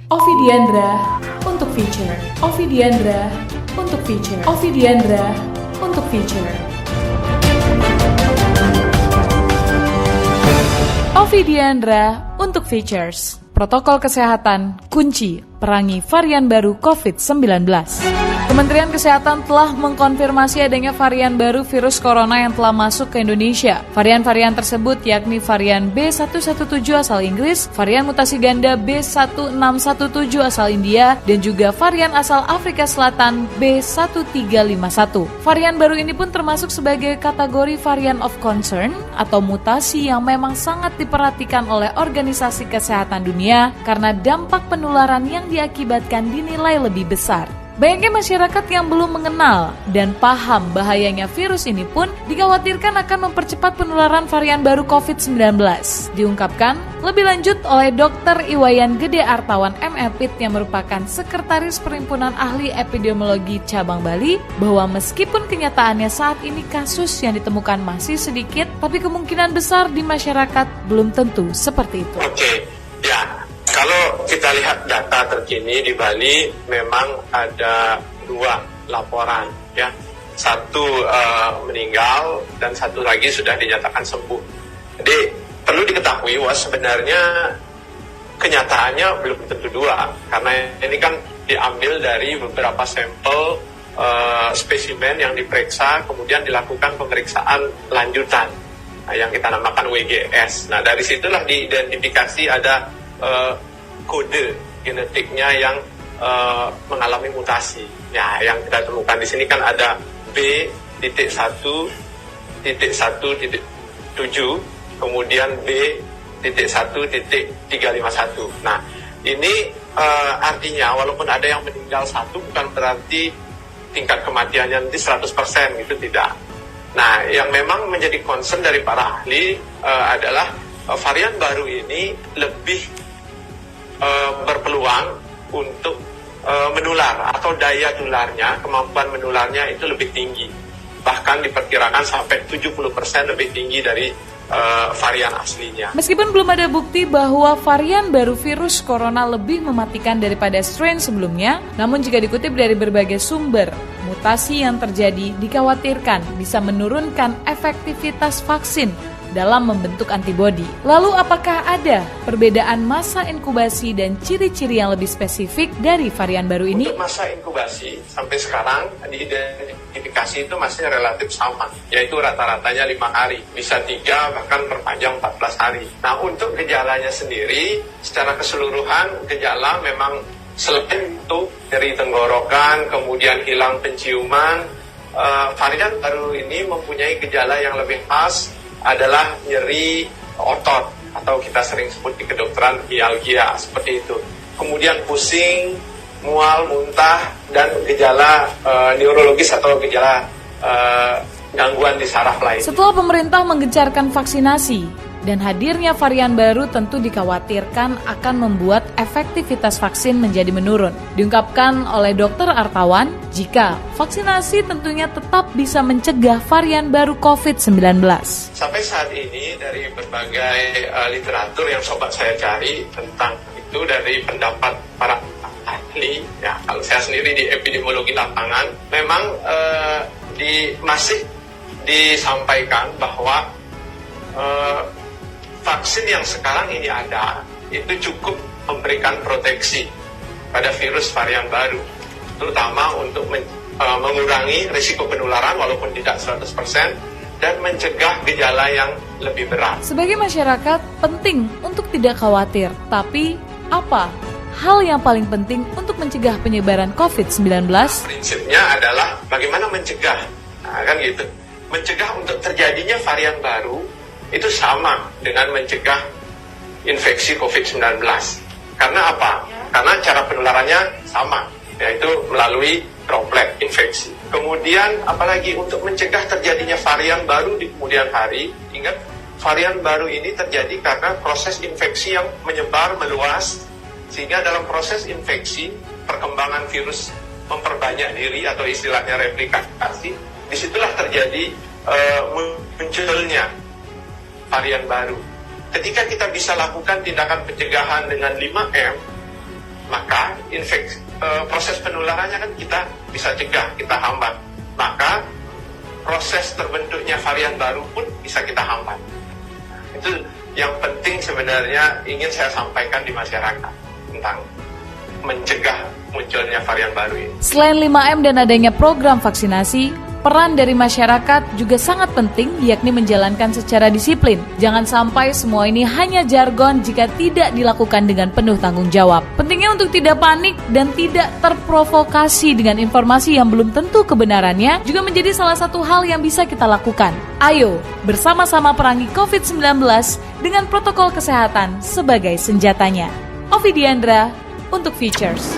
Ovi Diandra untuk feature. Ovi Diandra untuk feature. Ovi Diandra untuk feature. Ovi Diandra untuk features. Protokol kesehatan kunci perangi varian baru COVID-19. Kementerian Kesehatan telah mengkonfirmasi adanya varian baru virus corona yang telah masuk ke Indonesia. Varian-varian tersebut yakni varian B117 asal Inggris, varian mutasi ganda B1617 asal India, dan juga varian asal Afrika Selatan B1351. Varian baru ini pun termasuk sebagai kategori varian of concern atau mutasi yang memang sangat diperhatikan oleh Organisasi Kesehatan Dunia karena dampak penularan yang diakibatkan dinilai lebih besar. Banyaknya masyarakat yang belum mengenal dan paham bahayanya virus ini pun dikhawatirkan akan mempercepat penularan varian baru COVID-19. Diungkapkan lebih lanjut oleh Dr. Iwayan Gede Artawan MEPIT yang merupakan Sekretaris Perhimpunan Ahli Epidemiologi Cabang Bali bahwa meskipun kenyataannya saat ini kasus yang ditemukan masih sedikit, tapi kemungkinan besar di masyarakat belum tentu seperti itu. Ya. Kalau kita lihat data terkini di Bali memang ada 2 laporan ya. Satu meninggal dan satu lagi sudah dinyatakan sembuh. Jadi perlu diketahui bahwa sebenarnya kenyataannya belum tentu 2 karena ini kan diambil dari beberapa sampel spesimen yang diperiksa kemudian dilakukan pemeriksaan lanjutan yang kita namakan WGS. Nah dari situlah diidentifikasi ada kode genetiknya yang mengalami mutasi. Ya, yang kita temukan di sini kan ada B.1.1.7, kemudian B.1.351. Nah, ini artinya walaupun ada yang meninggal satu bukan berarti tingkat kematiannya nanti 100% gitu, tidak. Nah, yang memang menjadi concern dari para ahli adalah varian baru ini lebih berpeluang untuk menular atau daya tularnya, kemampuan menularnya itu lebih tinggi. Bahkan diperkirakan sampai 70% lebih tinggi dari varian aslinya. Meskipun belum ada bukti bahwa varian baru virus corona lebih mematikan daripada strain sebelumnya, namun jika dikutip dari berbagai sumber, mutasi yang terjadi dikhawatirkan bisa menurunkan efektivitas vaksin dalam membentuk antibodi. Lalu apakah ada perbedaan masa inkubasi dan ciri-ciri yang lebih spesifik dari varian baru ini? Untuk masa inkubasi sampai sekarang diidentifikasi itu masih relatif sama, yaitu rata-ratanya 5 hari, bisa 3 bahkan perpanjang 14 hari. Nah untuk gejalanya sendiri, secara keseluruhan gejala memang selain itu dari tenggorokan, kemudian hilang penciuman, varian baru ini mempunyai gejala yang lebih khas adalah nyeri otot atau kita sering sebut di kedokteran myalgia, seperti itu. Kemudian pusing, mual, muntah, dan gejala neurologis atau gejala gangguan di saraf lain. Setelah pemerintah menggencarkan vaksinasi dan hadirnya varian baru tentu dikhawatirkan akan membuat efektivitas vaksin menjadi menurun. Diungkapkan oleh Dr. Artawan, jika vaksinasi tentunya tetap bisa mencegah varian baru COVID-19. Sampai saat ini dari berbagai literatur yang sobat saya cari tentang itu, dari pendapat para ahli, ya kalau saya sendiri di epidemiologi lapangan, memang masih disampaikan bahwa vaksin yang sekarang ini ada itu cukup memberikan proteksi pada virus varian baru, terutama untuk mengurangi risiko penularan walaupun tidak 100% dan mencegah gejala yang lebih berat. Sebagai masyarakat penting untuk tidak khawatir, tapi apa hal yang paling penting untuk mencegah penyebaran COVID-19? Prinsipnya adalah bagaimana mencegah, nah, kan gitu. Mencegah untuk terjadinya varian baru itu sama dengan mencegah infeksi COVID-19. Karena apa? Karena cara penularannya sama, yaitu melalui droplet infeksi. Kemudian apalagi untuk mencegah terjadinya varian baru di kemudian hari, ingat varian baru ini terjadi karena proses infeksi yang menyebar meluas, sehingga dalam proses infeksi perkembangan virus memperbanyak diri atau istilahnya replikasi, disitulah terjadi munculnya varian baru. Ketika kita bisa lakukan tindakan pencegahan dengan 5M, maka proses penularannya kan kita bisa cegah, kita hambat. Maka proses terbentuknya varian baru pun bisa kita hambat. Itu yang penting sebenarnya ingin saya sampaikan di masyarakat tentang mencegah munculnya varian baru ini. Selain 5M dan adanya program vaksinasi, peran dari masyarakat juga sangat penting, yakni menjalankan secara disiplin. Jangan sampai semua ini hanya jargon jika tidak dilakukan dengan penuh tanggung jawab. Pentingnya untuk tidak panik dan tidak terprovokasi dengan informasi yang belum tentu kebenarannya juga menjadi salah satu hal yang bisa kita lakukan. Ayo, bersama-sama perangi COVID-19 dengan protokol kesehatan sebagai senjatanya. Ovi Diandra untuk Features.